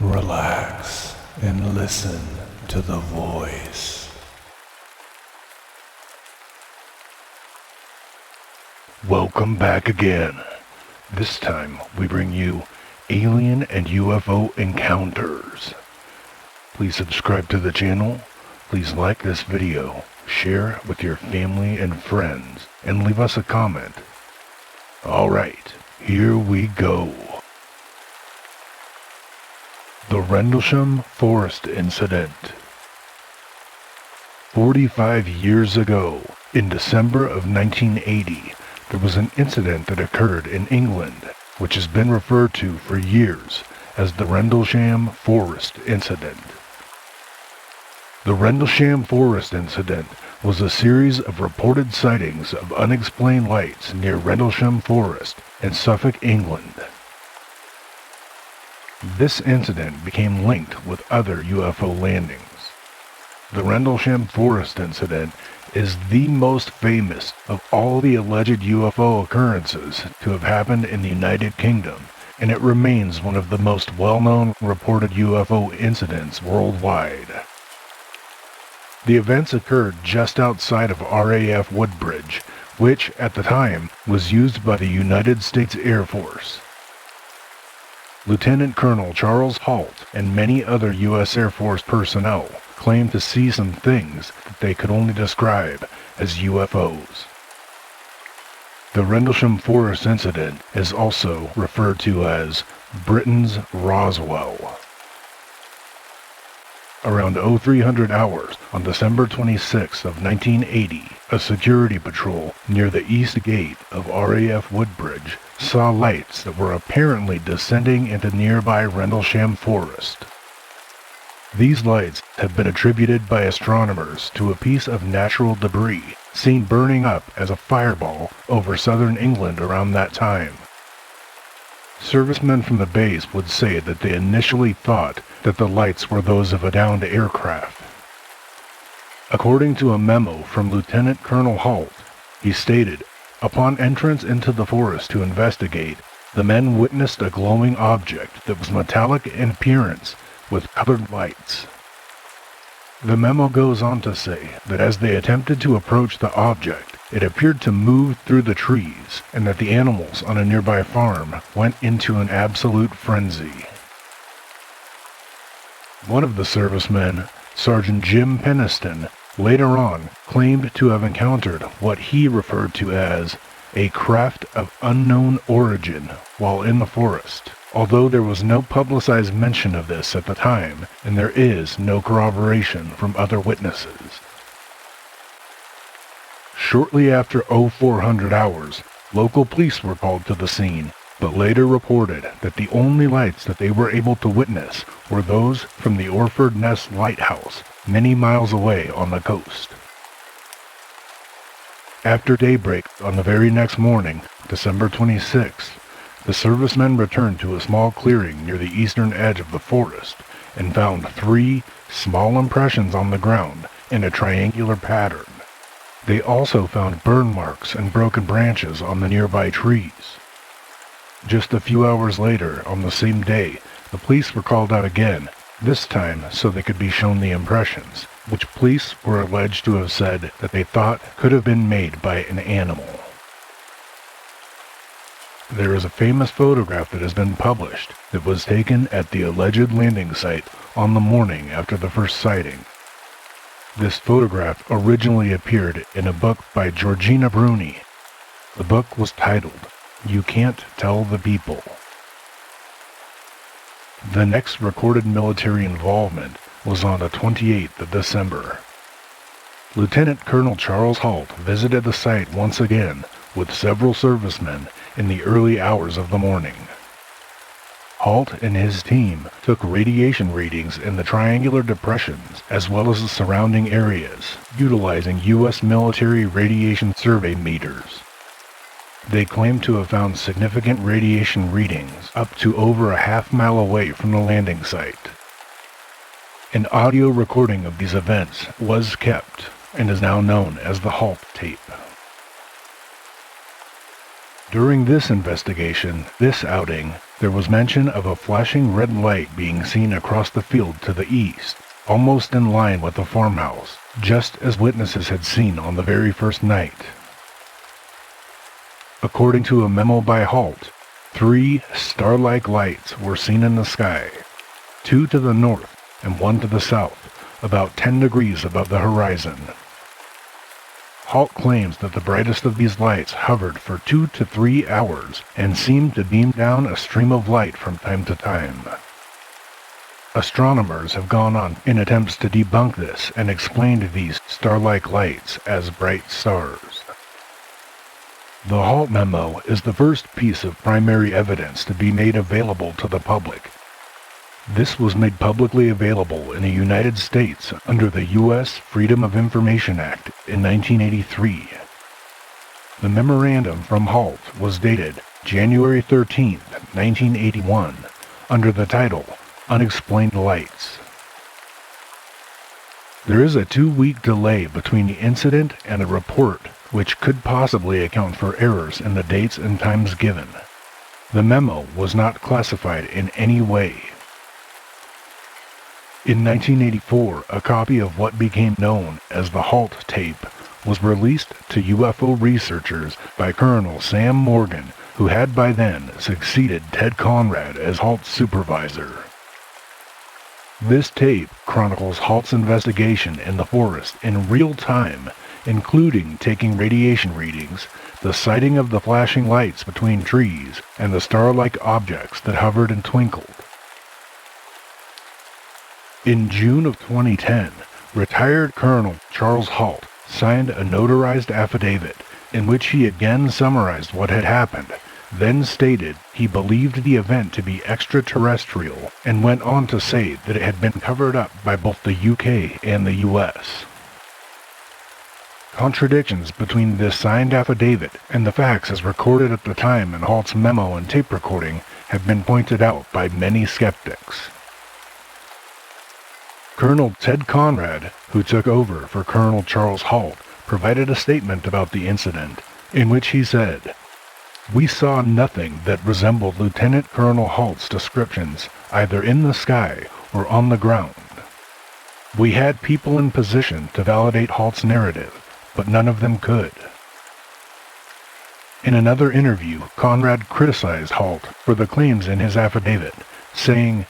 Relax and listen to the voice. Welcome back again. This time we bring you alien and UFO encounters. Please subscribe to the channel, please like this video, share with your family and friends, and leave us a comment. Alright, here we go. The Rendlesham Forest Incident. 45 years ago, in December of 1980, there was an incident that occurred in England, which has been referred to for years as the Rendlesham Forest Incident. The Rendlesham Forest Incident was a series of reported sightings of unexplained lights near Rendlesham Forest in Suffolk, England. This incident became linked with other UFO landings. The Rendlesham Forest Incident is the most famous of all the alleged UFO occurrences to have happened in the United Kingdom, and it remains one of the most well-known reported UFO incidents worldwide. The events occurred just outside of RAF Woodbridge, which at the time was used by the United States Air Force. Lieutenant Colonel Charles Halt and many other U.S. Air Force personnel claimed to see some things that they could only describe as UFOs. The Rendlesham Forest Incident is also referred to as Britain's Roswell. Around 0300 hours on December 26th of 1980, a security patrol near the east gate of RAF Woodbridge saw lights that were apparently descending into nearby Rendlesham Forest. These lights have been attributed by astronomers to a piece of natural debris seen burning up as a fireball over southern England around that time. Servicemen from the base would say that they initially thought that the lights were those of a downed aircraft. According to a memo from Lieutenant Colonel Halt, he stated, "Upon entrance into the forest to investigate, the men witnessed a glowing object that was metallic in appearance with colored lights." The memo goes on to say that as they attempted to approach the object, it appeared to move through the trees, and that the animals on a nearby farm went into an absolute frenzy. One of the servicemen, Sergeant Jim Peniston, later on claimed to have encountered what he referred to as a craft of unknown origin while in the forest, although there was no publicized mention of this at the time, and there is no corroboration from other witnesses. Shortly after 0400 hours, local police were called to the scene, but later reported that the only lights that they were able to witness were those from the Orford Ness Lighthouse, many miles away on the coast. After daybreak on the very next morning, December 26th, the servicemen returned to a small clearing near the eastern edge of the forest and found 3 small impressions on the ground in a triangular pattern. They also found burn marks and broken branches on the nearby trees. Just a few hours later, on the same day, the police were called out again, this time so they could be shown the impressions, which police were alleged to have said that they thought could have been made by an animal. There is a famous photograph that has been published that was taken at the alleged landing site on the morning after the first sighting. This photograph originally appeared in a book by Georgina Bruni. The book was titled, "You Can't Tell the People." The next recorded military involvement was on the 28th of December. Lieutenant Colonel Charles Halt visited the site once again with several servicemen in the early hours of the morning. Halt and his team took radiation readings in the triangular depressions as well as the surrounding areas, utilizing U.S. military radiation survey meters. They claimed to have found significant radiation readings up to over a half-mile away from the landing site. An audio recording of these events was kept and is now known as the Halt tape. During this investigation, this outing, there was mention of a flashing red light being seen across the field to the east, almost in line with the farmhouse, just as witnesses had seen on the very first night. According to a memo by Halt, 3 star-like lights were seen in the sky, 2 to the north and 1 to the south, about 10 degrees above the horizon. Halt claims that the brightest of these lights hovered for 2 to 3 hours and seemed to beam down a stream of light from time to time. Astronomers have gone on in attempts to debunk this and explained these star-like lights as bright stars. The Halt memo is the first piece of primary evidence to be made available to the public. This was made publicly available in the United States under the U.S. Freedom of Information Act in 1983. The memorandum from Halt was dated January 13, 1981, under the title Unexplained Lights. There is a 2-week delay between the incident and a report, which could possibly account for errors in the dates and times given. The memo was not classified in any way. In 1984, a copy of what became known as the Halt tape was released to UFO researchers by Colonel Sam Morgan, who had by then succeeded Ted Conrad as Halt's supervisor. This tape chronicles Halt's investigation in the forest in real time, including taking radiation readings, the sighting of the flashing lights between trees, and the star-like objects that hovered and twinkled. In June of 2010, retired Colonel Charles Halt signed a notarized affidavit in which he again summarized what had happened, then stated he believed the event to be extraterrestrial, and went on to say that it had been covered up by both the UK and the US. Contradictions between this signed affidavit and the facts as recorded at the time in Halt's memo and tape recording have been pointed out by many skeptics. Colonel Ted Conrad, who took over for Colonel Charles Halt, provided a statement about the incident, in which he said, "We saw nothing that resembled Lieutenant Colonel Halt's descriptions, either in the sky or on the ground. We had people in position to validate Halt's narrative, but none of them could." In another interview, Conrad criticized Halt for the claims in his affidavit, saying,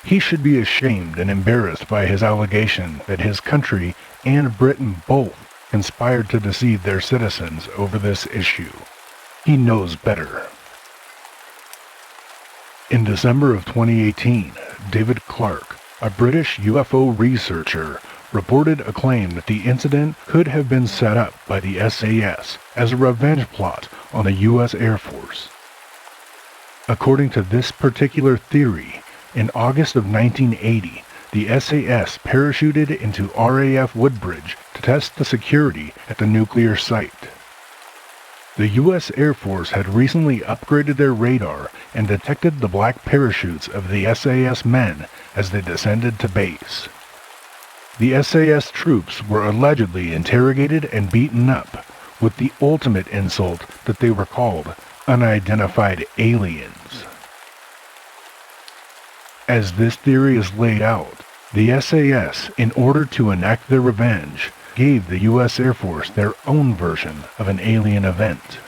"He should be ashamed and embarrassed by his allegation that his country and Britain both conspired to deceive their citizens over this issue. He knows better." In December of 2018, David Clark, a British UFO researcher, reported a claim that the incident could have been set up by the SAS as a revenge plot on the U.S. Air Force. According to this particular theory, in August of 1980, the SAS parachuted into RAF Woodbridge to test the security at the nuclear site. The U.S. Air Force had recently upgraded their radar and detected the black parachutes of the SAS men as they descended to base. The SAS troops were allegedly interrogated and beaten up, with the ultimate insult that they were called unidentified aliens. As this theory is laid out, the SAS, in order to enact their revenge, gave the U.S. Air Force their own version of an alien event.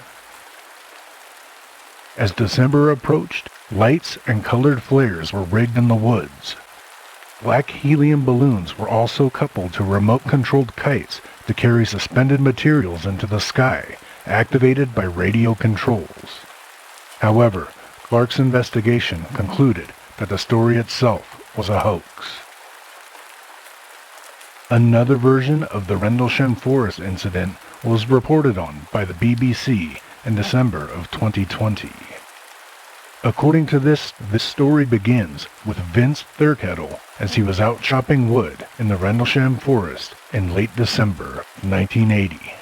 As December approached, lights and colored flares were rigged in the woods. Black helium balloons were also coupled to remote-controlled kites to carry suspended materials into the sky, activated by radio controls. However, Clark's investigation concluded that the story itself was a hoax. Another version of the Rendlesham Forest incident was reported on by the BBC in December of 2020. According to this story begins with Vince Thurkettle as he was out chopping wood in the Rendlesham Forest in late December 1980.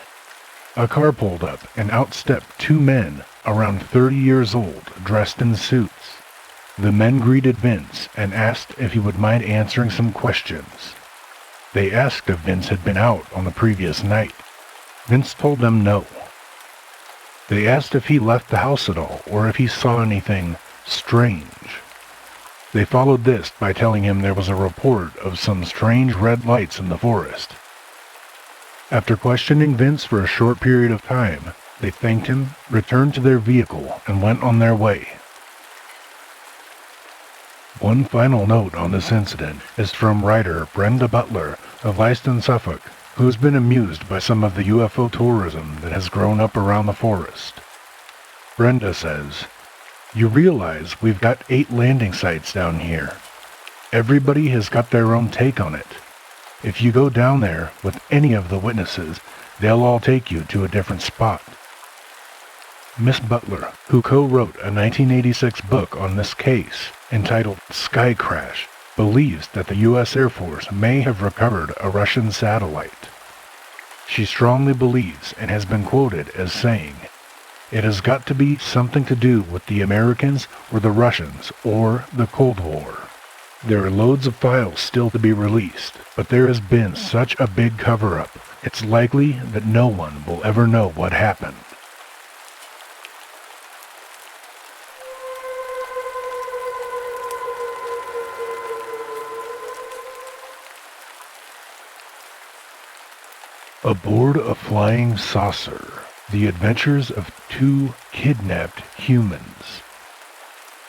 A car pulled up and out stepped 2 men around 30 years old dressed in suits. The men greeted Vince and asked if he would mind answering some questions. They asked if Vince had been out on the previous night. Vince told them no. They asked if he left the house at all or if he saw anything strange. They followed this by telling him there was a report of some strange red lights in the forest. After questioning Vince for a short period of time, they thanked him, returned to their vehicle, and went on their way. One final note on this incident is from writer Brenda Butler of Leiston, Suffolk, who has been amused by some of the UFO tourism that has grown up around the forest. Brenda says, "You realize we've got 8 landing sites down here. Everybody has got their own take on it. If you go down there with any of the witnesses, they'll all take you to a different spot." Miss Butler, who co-wrote a 1986 book on this case entitled Sky Crash, believes that the U.S. Air Force may have recovered a Russian satellite. She strongly believes and has been quoted as saying, "It has got to be something to do with the Americans or the Russians or the Cold War. There are loads of files still to be released, but there has been such a big cover-up, it's likely that no one will ever know what happened." Aboard a flying saucer, the adventures of 2 kidnapped humans.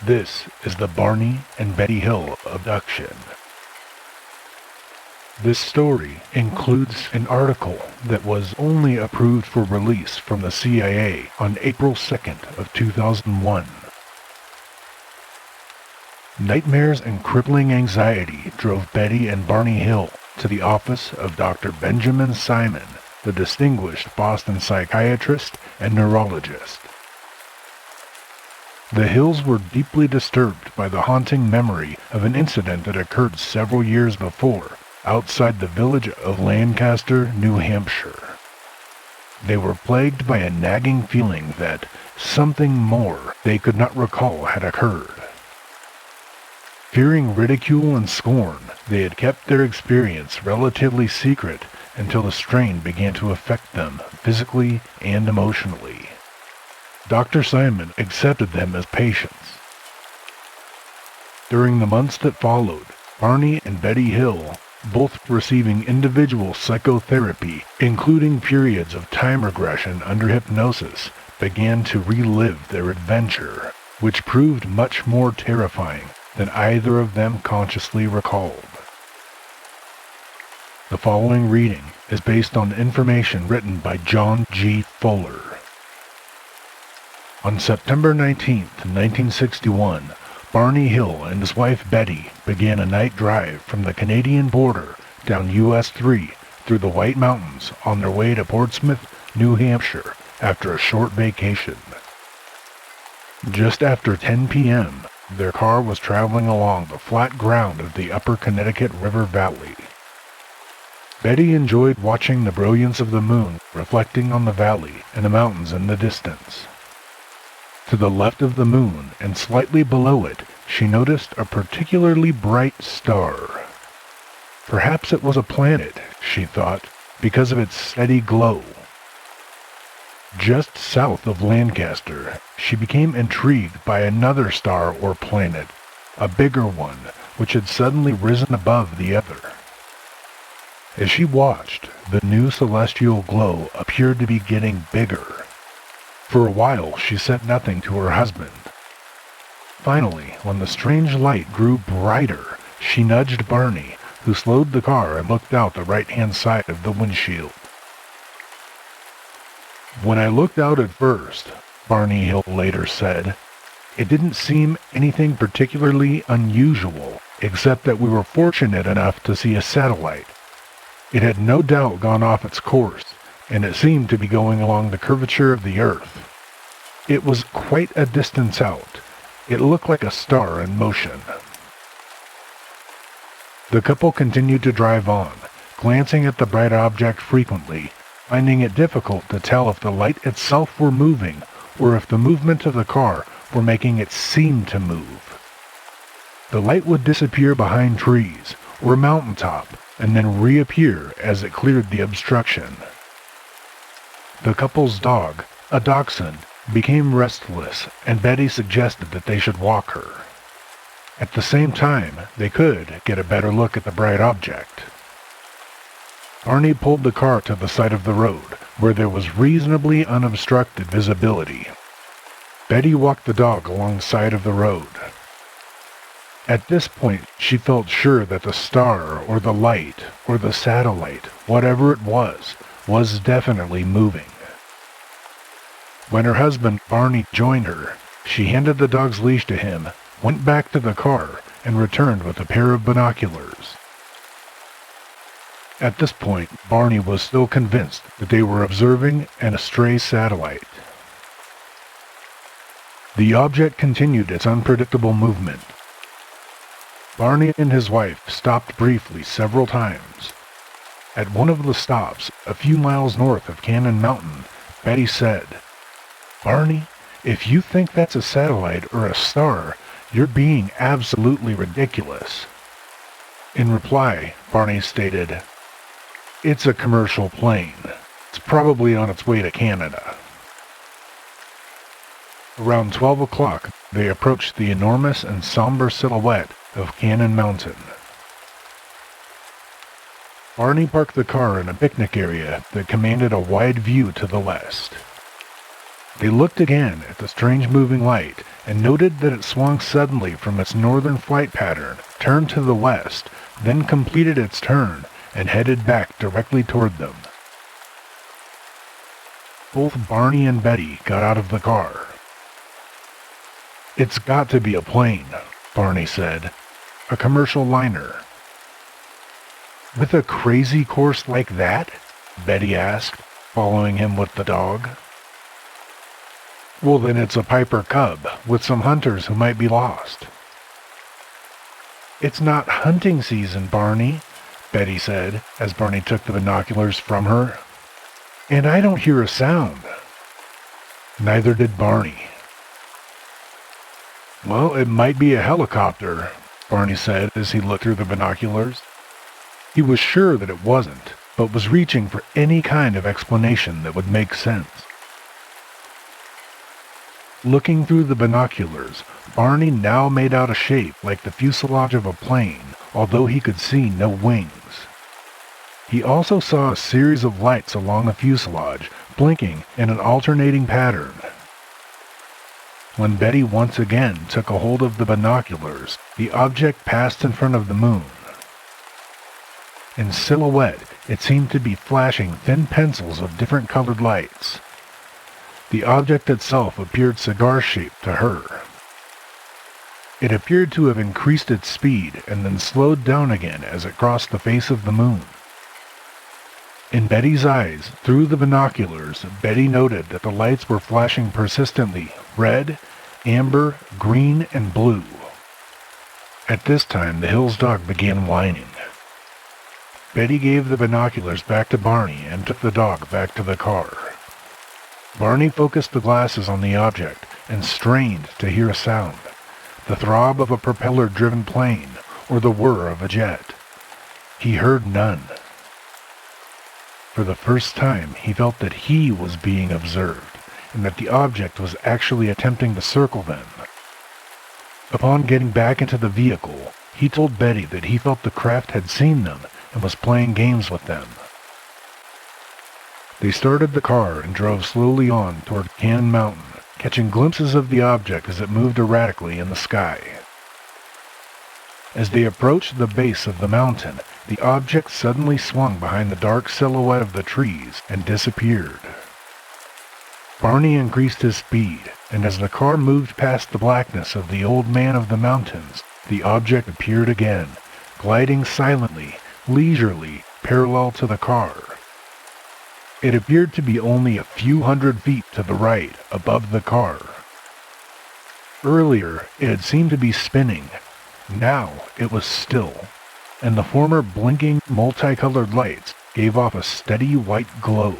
This is the Barney and Betty Hill abduction. This story includes an article that was only approved for release from the CIA on April 2nd of 2001. Nightmares and crippling anxiety drove Betty and Barney Hill to the office of Dr. Benjamin Simon, the distinguished Boston psychiatrist and neurologist. The Hills were deeply disturbed by the haunting memory of an incident that occurred several years before, outside the village of Lancaster, New Hampshire. They were plagued by a nagging feeling that something more they could not recall had occurred. Fearing ridicule and scorn, they had kept their experience relatively secret until the strain began to affect them physically and emotionally. Dr. Simon accepted them as patients. During the months that followed, Barney and Betty Hill, both receiving individual psychotherapy, including periods of time regression under hypnosis, began to relive their adventure, which proved much more terrifying than either of them consciously recalled. The following reading is based on information written by John G. Fuller. On September 19, 1961, Barney Hill and his wife Betty began a night drive from the Canadian border down US 3 through the White Mountains on their way to Portsmouth, New Hampshire, after a short vacation. Just after 10 p.m., their car was traveling along the flat ground of the upper Connecticut River Valley. Betty enjoyed watching the brilliance of the moon reflecting on the valley and the mountains in the distance. To the left of the moon and slightly below it, she noticed a particularly bright star. Perhaps it was a planet, she thought, because of its steady glow. Just south of Lancaster, she became intrigued by another star or planet, a bigger one, which had suddenly risen above the other. As she watched, the new celestial glow appeared to be getting bigger. For a while, she said nothing to her husband. Finally, when the strange light grew brighter, she nudged Barney, who slowed the car and looked out the right-hand side of the windshield. "When I looked out at first," Barney Hill later said, "it didn't seem anything particularly unusual, except that we were fortunate enough to see a satellite. It had no doubt gone off its course, and it seemed to be going along the curvature of the Earth. It was quite a distance out. It looked like a star in motion." The couple continued to drive on, glancing at the bright object frequently, finding it difficult to tell if the light itself were moving or if the movement of the car were making it seem to move. The light would disappear behind trees or a mountaintop and then reappear as it cleared the obstruction. The couple's dog, A dachshund, became restless, and Betty suggested that they should walk her. At the same time, they could get a better look at the bright object. Barney pulled the car to the side of the road, where there was reasonably unobstructed visibility. Betty walked the dog along the side of the road. At this point, she felt sure that the star, or the light, or the satellite, whatever it was definitely moving. When her husband, Barney, joined her, she handed the dog's leash to him, went back to the car, and returned with a pair of binoculars. At this point, Barney was still convinced that they were observing an astray satellite. The object continued its unpredictable movement. Barney and his wife stopped briefly several times. At one of the stops, a few miles north of Cannon Mountain, Betty said, "Barney, if you think that's a satellite or a star, you're being absolutely ridiculous." In reply, Barney stated, "It's a commercial plane. It's probably on its way to Canada." Around 12 o'clock, they approached the enormous and somber silhouette of Cannon Mountain. Barney parked the car in a picnic area that commanded a wide view to the west. They looked again at the strange moving light and noted that it swung suddenly from its northern flight pattern, turned to the west, then completed its turn and headed back directly toward them. Both Barney and Betty got out of the car. "It's got to be a plane," Barney said. "A commercial liner." "With a crazy course like that?" Betty asked, following him with the dog. "Well, then it's a Piper Cub with some hunters who might be lost." "It's not hunting season, Barney," Betty said, as Barney took the binoculars from her. "And I don't hear a sound." Neither did Barney. "Well, it might be a helicopter," Barney said as he looked through the binoculars. He was sure that it wasn't, but was reaching for any kind of explanation that would make sense. Looking through the binoculars, Barney now made out a shape like the fuselage of a plane, although he could see no wings. He also saw a series of lights along the fuselage, blinking in an alternating pattern. When Betty once again took a hold of the binoculars, the object passed in front of the moon. In silhouette, it seemed to be flashing thin pencils of different colored lights. The object itself appeared cigar-shaped to her. It appeared to have increased its speed and then slowed down again as it crossed the face of the moon. In Betty's eyes, through the binoculars, Betty noted that the lights were flashing persistently red, amber, green, and blue. At this time, the Hills dog began whining. Betty gave the binoculars back to Barney and took the dog back to the car. Barney focused the glasses on the object and strained to hear a sound, the throb of a propeller-driven plane or the whir of a jet. He heard none. For the first time, he felt that he was being observed, and that the object was actually attempting to circle them. Upon getting back into the vehicle, he told Betty that he felt the craft had seen them and was playing games with them. They started the car and drove slowly on toward Cannon Mountain, catching glimpses of the object as it moved erratically in the sky. As they approached the base of the mountain, the object suddenly swung behind the dark silhouette of the trees and disappeared. Barney increased his speed, and as the car moved past the blackness of the Old Man of the Mountains, the object appeared again, gliding silently, leisurely, parallel to the car. It appeared to be only a few hundred feet to the right, above the car. Earlier, it had seemed to be spinning. Now it was still, and the former blinking, multicolored lights gave off a steady white glow.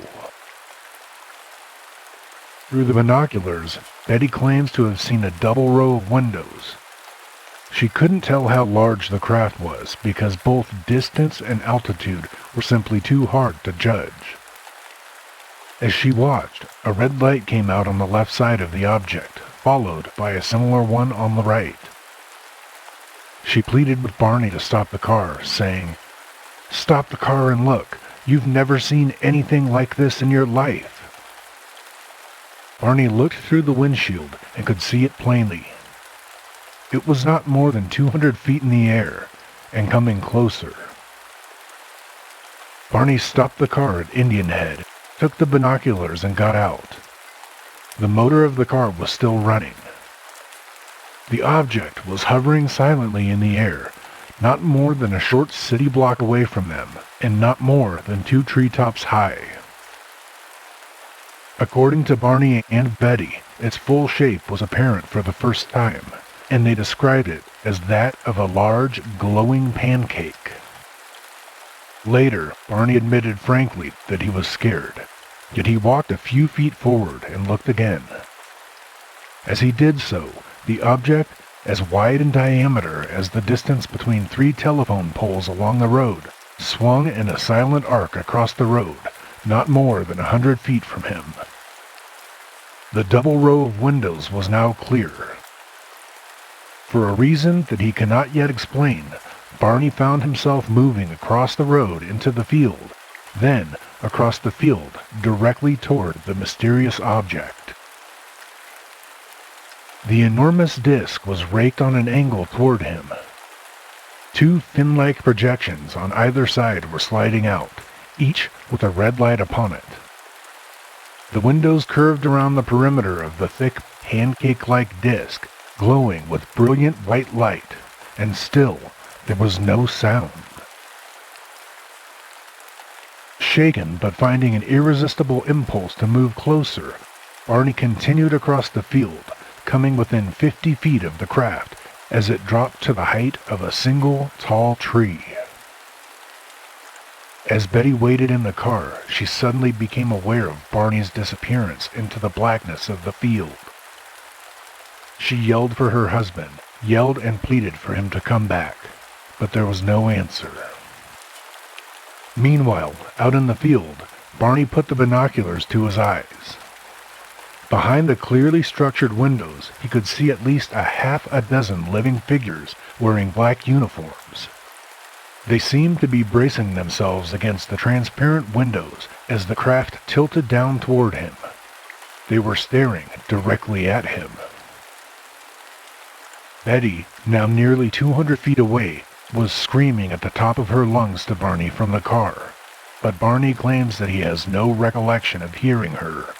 Through the binoculars, Betty claims to have seen a double row of windows. She couldn't tell how large the craft was because both distance and altitude were simply too hard to judge. As she watched, a red light came out on the left side of the object, followed by a similar one on the right. She pleaded with Barney to stop the car, saying, "Stop the car and look. You've never seen anything like this in your life." Barney looked through the windshield and could see it plainly. It was not more than 200 feet in the air, and coming closer. Barney stopped the car at Indian Head, took the binoculars and got out. The motor of the car was still running. The object was hovering silently in the air, not more than a short city block away from them, and not more than 2 treetops high. According to Barney and Betty, its full shape was apparent for the first time, and they described it as that of a large, glowing pancake. Later, Barney admitted frankly that he was scared, yet he walked a few feet forward and looked again. As he did so, the object, as wide in diameter as the distance between 3 telephone poles along the road, swung in a silent arc across the road, not more than 100 feet from him. The double row of windows was now clear. For a reason that he cannot yet explain, Barney found himself moving across the road into the field, then across the field directly toward the mysterious object. The enormous disc was raked on an angle toward him. 2 fin-like projections on either side were sliding out, each with a red light upon it. The windows curved around the perimeter of the thick, pancake-like disc, glowing with brilliant white light, and still there was no sound. Shaken but finding an irresistible impulse to move closer, Barney continued across the field, coming within 50 feet of the craft as it dropped to the height of a single tall tree. As Betty waited in the car, she suddenly became aware of Barney's disappearance into the blackness of the field. She yelled for her husband, yelled and pleaded for him to come back, but there was no answer. Meanwhile, out in the field, Barney put the binoculars to his eyes. Behind the clearly structured windows, he could see at least a half a dozen living figures wearing black uniforms. They seemed to be bracing themselves against the transparent windows as the craft tilted down toward him. They were staring directly at him. Betty, now nearly 200 feet away, was screaming at the top of her lungs to Barney from the car, but Barney claims that he has no recollection of hearing her.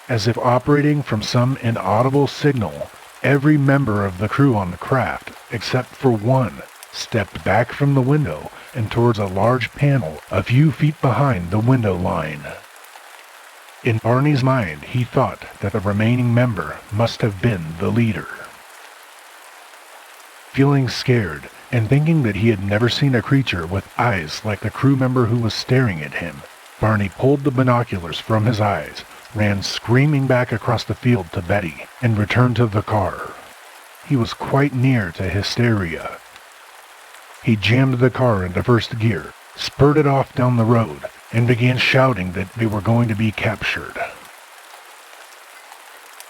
As if operating from some inaudible signal, every member of the crew on the craft, except for one, stepped back from the window and towards a large panel a few feet behind the window line. In Barney's mind, he thought that the remaining member must have been the leader. Feeling scared, and thinking that he had never seen a creature with eyes like the crew member who was staring at him, Barney pulled the binoculars from his eyes, ran screaming back across the field to Betty, and returned to the car. He was quite near to hysteria. He jammed the car into first gear, spurted off down the road, and began shouting that they were going to be captured.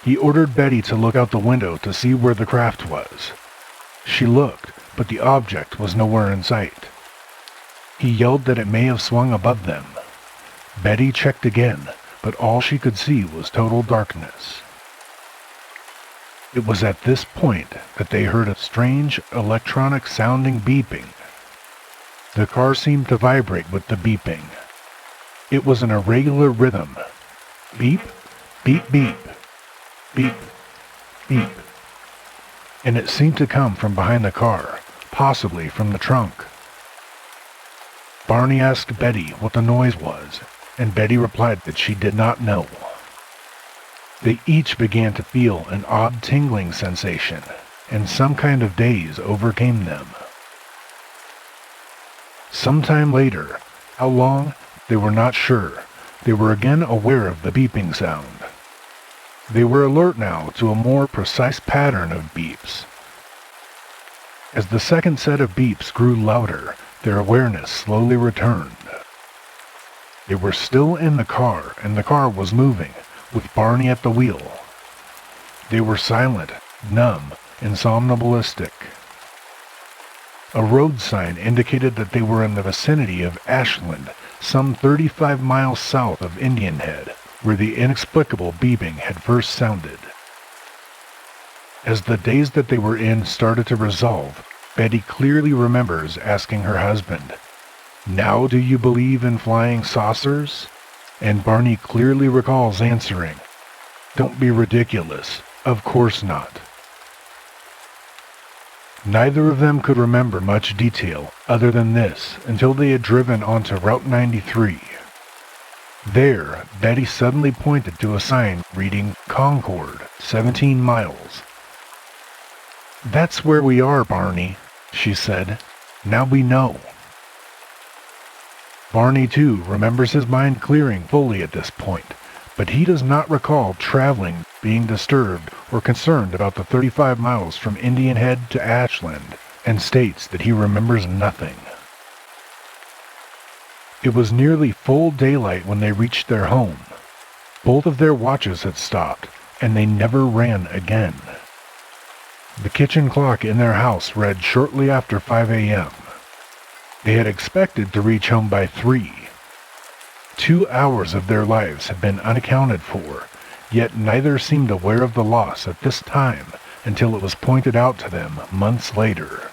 He ordered Betty to look out the window to see where the craft was. She looked, but the object was nowhere in sight. He yelled that it may have swung above them. Betty checked again, but all she could see was total darkness. It was at this point that they heard a strange electronic-sounding beeping. The car seemed to vibrate with the beeping. It was an irregular rhythm. Beep, beep, beep, beep, beep. And it seemed to come from behind the car, possibly from the trunk. Barney asked Betty what the noise was, and Betty replied that she did not know. They each began to feel an odd tingling sensation, and some kind of daze overcame them. Sometime later, how long, they were not sure, they were again aware of the beeping sound. They were alert now to a more precise pattern of beeps. As the second set of beeps grew louder, their awareness slowly returned. They were still in the car, and the car was moving, with Barney at the wheel. They were silent, numb, and somnambulistic. A road sign indicated that they were in the vicinity of Ashland, some 35 miles south of Indian Head, where the inexplicable beeping had first sounded. As the daze that they were in started to resolve, Betty clearly remembers asking her husband, "Now do you believe in flying saucers?" And Barney clearly recalls answering, "Don't be ridiculous. Of course not." Neither of them could remember much detail other than this until they had driven onto Route 93. There, Betty suddenly pointed to a sign reading Concord, 17 miles. "That's where we are, Barney," she said. "Now we know." Barney, too, remembers his mind clearing fully at this point, but he does not recall traveling, being disturbed, or concerned about the 35 miles from Indian Head to Ashland, and states that he remembers nothing. It was nearly full daylight when they reached their home. Both of their watches had stopped, and they never ran again. The kitchen clock in their house read shortly after 5 a.m. They had expected to reach home by 3. 2 hours of their lives had been unaccounted for, yet neither seemed aware of the loss at this time until it was pointed out to them months later.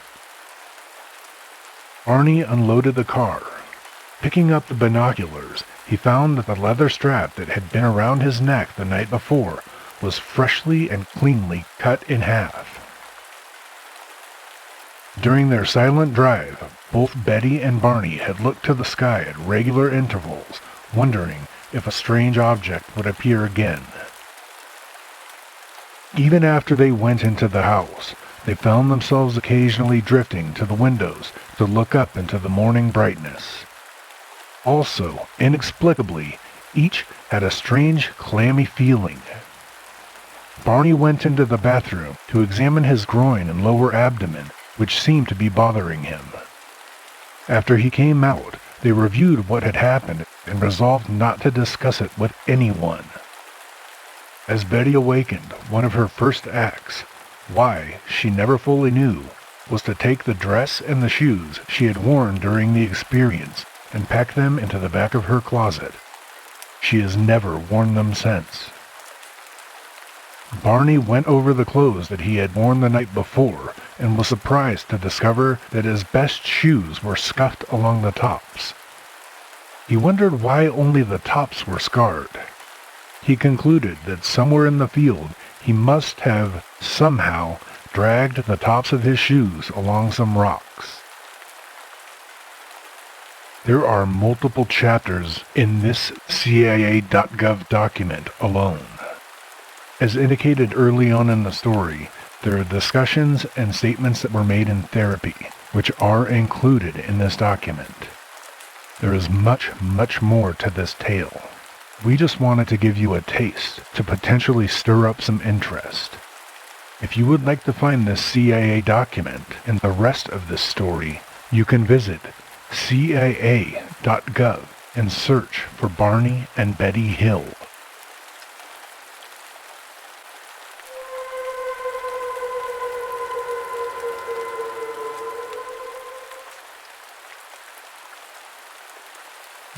Barney unloaded the car. Picking up the binoculars, he found that the leather strap that had been around his neck the night before was freshly and cleanly cut in half. During their silent drive, both Betty and Barney had looked to the sky at regular intervals, wondering if a strange object would appear again. Even after they went into the house, they found themselves occasionally drifting to the windows to look up into the morning brightness. Also, inexplicably, each had a strange, clammy feeling. Barney went into the bathroom to examine his groin and lower abdomen, which seemed to be bothering him. After he came out, they reviewed what had happened and resolved not to discuss it with anyone. As Betty awakened, one of her first acts, why, she never fully knew, was to take the dress and the shoes she had worn during the experience and pack them into the back of her closet. She has never worn them since. Barney went over the clothes that he had worn the night before and was surprised to discover that his best shoes were scuffed along the tops. He wondered why only the tops were scarred. He concluded that somewhere in the field he must have, somehow, dragged the tops of his shoes along some rocks. There are multiple chapters in this CIA.gov document alone. As indicated early on in the story, there are discussions and statements that were made in therapy, which are included in this document. There is much, much more to this tale. We just wanted to give you a taste to potentially stir up some interest. If you would like to find this CIA document and the rest of this story, you can visit CIA.gov and search for Barney and Betty Hill.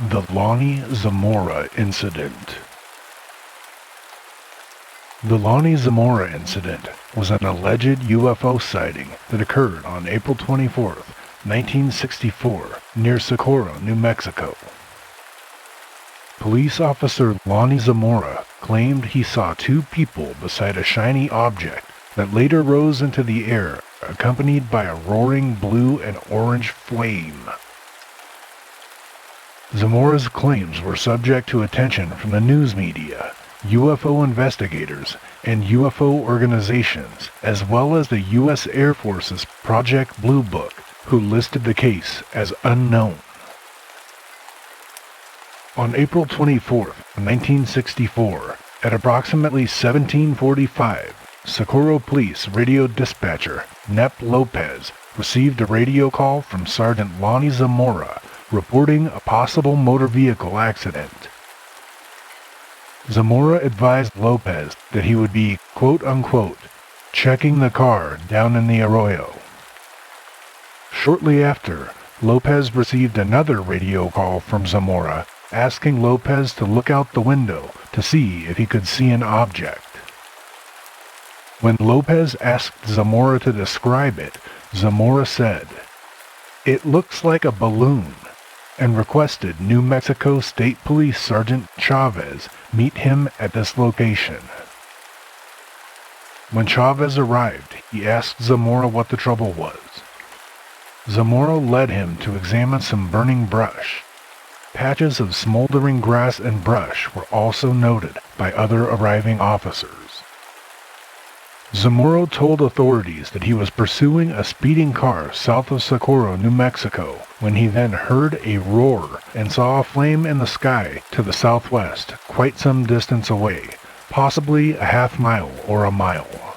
The Lonnie Zamora Incident. The Lonnie Zamora incident was an alleged UFO sighting that occurred on April 24, 1964, near Socorro, New Mexico. Police officer Lonnie Zamora claimed he saw 2 people beside a shiny object that later rose into the air, accompanied by a roaring blue and orange flame. Zamora's claims were subject to attention from the news media, UFO investigators, and UFO organizations, as well as the U.S. Air Force's Project Blue Book, who listed the case as unknown. On April 24, 1964, at approximately 17:45, Socorro Police radio dispatcher Nep Lopez received a radio call from Sergeant Lonnie Zamora, reporting a possible motor vehicle accident. Zamora advised Lopez that he would be, quote-unquote, checking the car down in the arroyo. Shortly after, Lopez received another radio call from Zamora asking Lopez to look out the window to see if he could see an object. When Lopez asked Zamora to describe it, Zamora said, "It looks like a balloon," and requested New Mexico State Police Sergeant Chavez meet him at this location. When Chavez arrived, he asked Zamora what the trouble was. Zamora led him to examine some burning brush. Patches of smoldering grass and brush were also noted by other arriving officers. Zamora told authorities that he was pursuing a speeding car south of Socorro, New Mexico, when he then heard a roar and saw a flame in the sky to the southwest, quite some distance away, possibly a half-mile or a mile.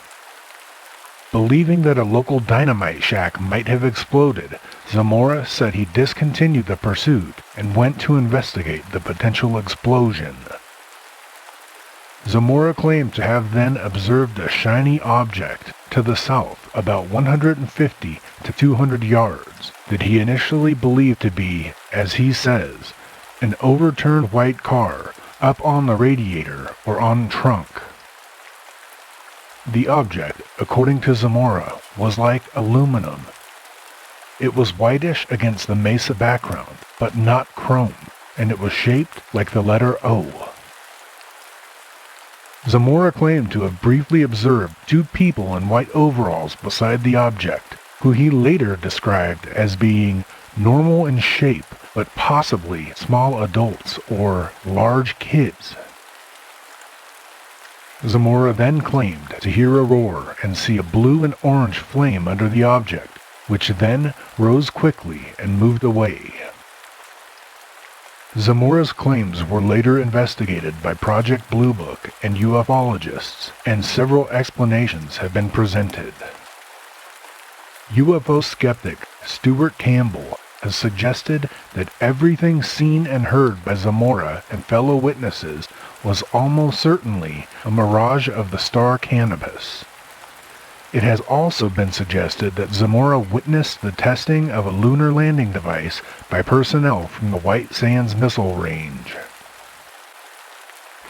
Believing that a local dynamite shack might have exploded, Zamora said he discontinued the pursuit and went to investigate the potential explosion. Zamora claimed to have then observed a shiny object to the south about 150 to 200 yards that he initially believed to be, as he says, an overturned white car up on the radiator or on trunk. The object, according to Zamora, was like aluminum. It was whitish against the mesa background, but not chrome, and it was shaped like the letter O. Zamora claimed to have briefly observed two people in white overalls beside the object, who he later described as being normal in shape, but possibly small adults or large kids. Zamora then claimed to hear a roar and see a blue and orange flame under the object, which then rose quickly and moved away. Zamora's claims were later investigated by Project Blue Book and ufologists, and several explanations have been presented. UFO skeptic Stuart Campbell has suggested that everything seen and heard by Zamora and fellow witnesses was almost certainly a mirage of the star Canopus. It has also been suggested that Zamora witnessed the testing of a lunar landing device by personnel from the White Sands Missile Range.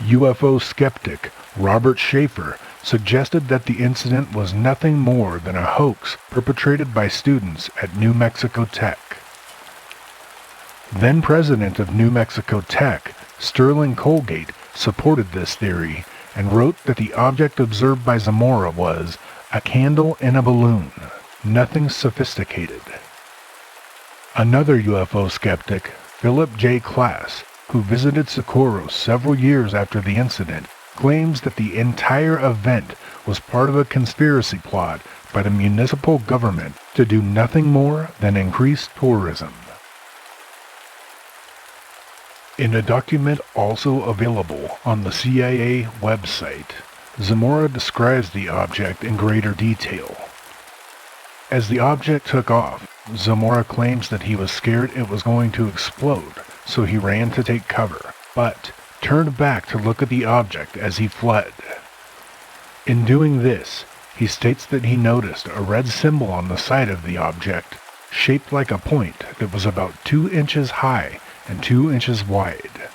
UFO skeptic Robert Schaefer suggested that the incident was nothing more than a hoax perpetrated by students at New Mexico Tech. Then President of New Mexico Tech, Sterling Colgate, supported this theory and wrote that the object observed by Zamora was a candle in a balloon, nothing sophisticated. Another UFO skeptic, Philip J. Klass, who visited Socorro several years after the incident, claims that the entire event was part of a conspiracy plot by the municipal government to do nothing more than increase tourism. In a document also available on the CIA website, Zamora describes the object in greater detail. As the object took off, Zamora claims that he was scared it was going to explode, so he ran to take cover, but turned back to look at the object as he fled. In doing this, he states that he noticed a red symbol on the side of the object, shaped like a point that was about 2 inches high and 2 inches wide.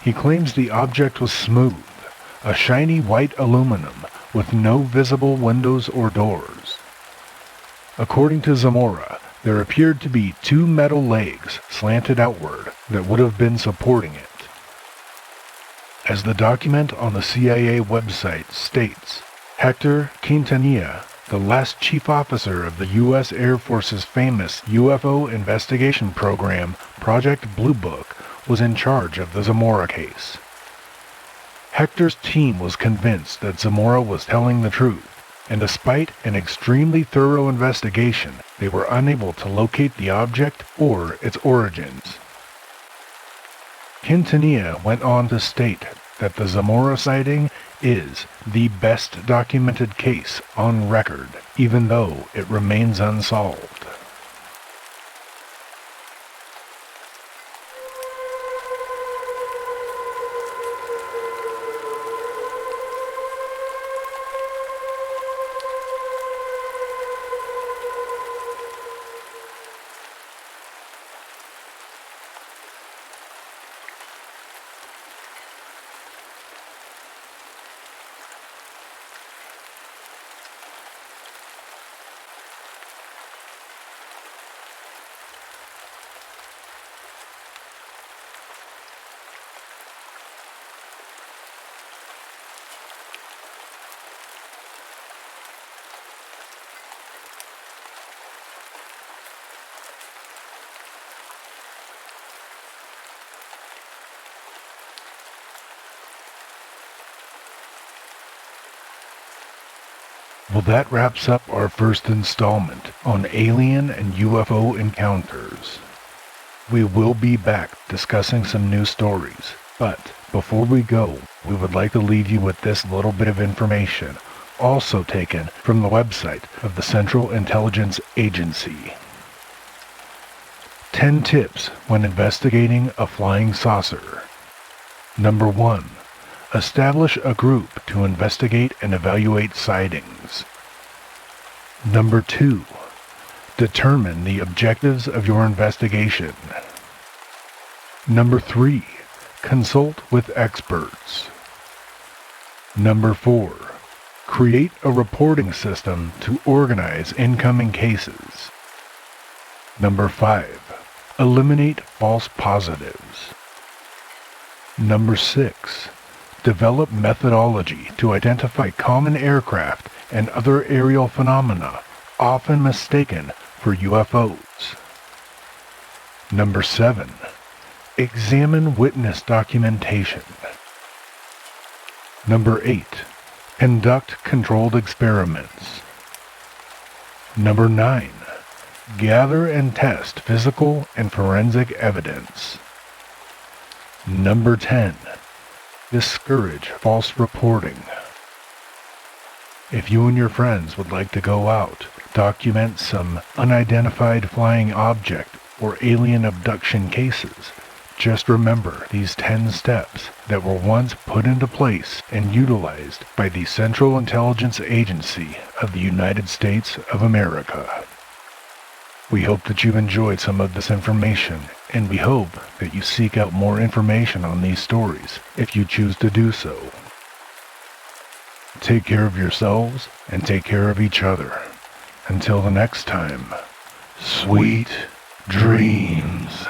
He claims the object was smooth, a shiny white aluminum with no visible windows or doors. According to Zamora, there appeared to be 2 metal legs slanted outward that would have been supporting it. As the document on the CIA website states, Hector Quintanilla, the last chief officer of the U.S. Air Force's famous UFO investigation program, Project Blue Book, was in charge of the Zamora case. Hector's team was convinced that Zamora was telling the truth, and despite an extremely thorough investigation, they were unable to locate the object or its origins. Quintanilla went on to state that the Zamora sighting is the best documented case on record, even though it remains unsolved. Well, that wraps up our first installment on alien and UFO encounters. We will be back discussing some new stories, but before we go, we would like to leave you with this little bit of information, also taken from the website of the Central Intelligence Agency. 10 tips when investigating a flying saucer. Number 1. Establish a group to investigate and evaluate sightings. Number 2. Determine the objectives of your investigation. Number 3. Consult with experts. Number 4. Create a reporting system to organize incoming cases. Number 5. Eliminate false positives. Number 6. Develop methodology to identify common aircraft and other aerial phenomena often mistaken for UFOs. Number 7. Examine witness documentation. Number 8. Conduct controlled experiments. Number 9. Gather and test physical and forensic evidence. Number 10. Discourage false reporting. If you and your friends would like to go out, document some unidentified flying object or alien abduction cases, just remember these 10 steps that were once put into place and utilized by the Central Intelligence Agency of the United States of America. We hope that you've enjoyed some of this information, and we hope that you seek out more information on these stories if you choose to do so. Take care of yourselves and take care of each other. Until the next time, sweet dreams.